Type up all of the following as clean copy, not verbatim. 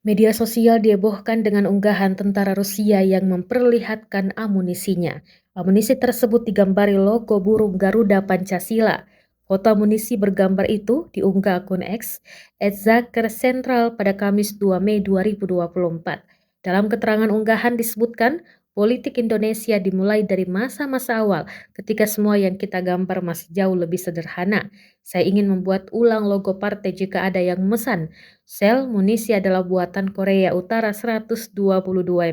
Media sosial dihebohkan dengan unggahan tentara Rusia yang memperlihatkan amunisinya. Amunisi tersebut digambari logo burung Garuda Pancasila. Foto amunisi bergambar itu diunggah akun X @Zaker Sentral pada Kamis 2 Mei 2024. Dalam keterangan unggahan disebutkan, politik Indonesia dimulai dari masa-masa awal ketika semua yang kita gambar masih jauh lebih sederhana. Saya ingin membuat ulang logo partai jika ada yang memesan. Sel munisi adalah buatan Korea Utara 122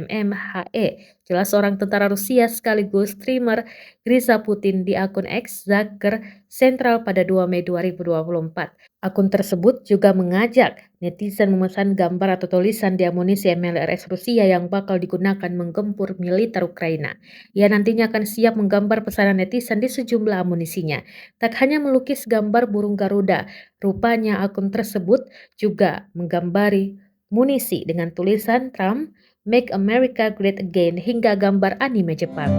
mm HE, jelas seorang tentara Rusia sekaligus streamer Grisa Putin di akun X Zaker Sentral pada 2 Mei 2024. Akun tersebut juga mengajak netizen memesan gambar atau tulisan di amunisi MLRS Rusia yang bakal digunakan menggempur militer Ukraina. Ia nantinya akan siap menggambar pesanan netizen di sejumlah amunisinya. Tak hanya melukis gambar burung Garuda, rupanya akun tersebut juga menggambari munisi dengan tulisan Trump, Make America Great Again hingga gambar anime Jepang.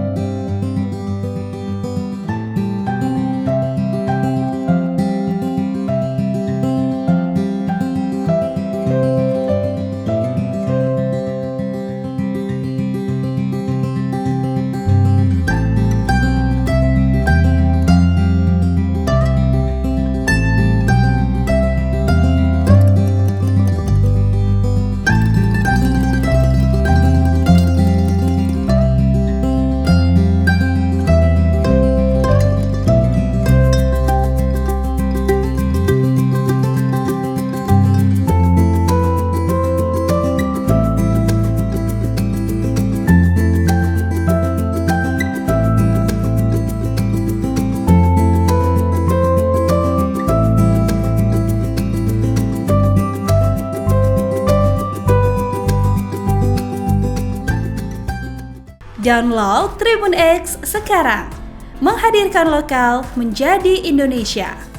Download Tribun X sekarang, menghadirkan lokal menjadi Indonesia.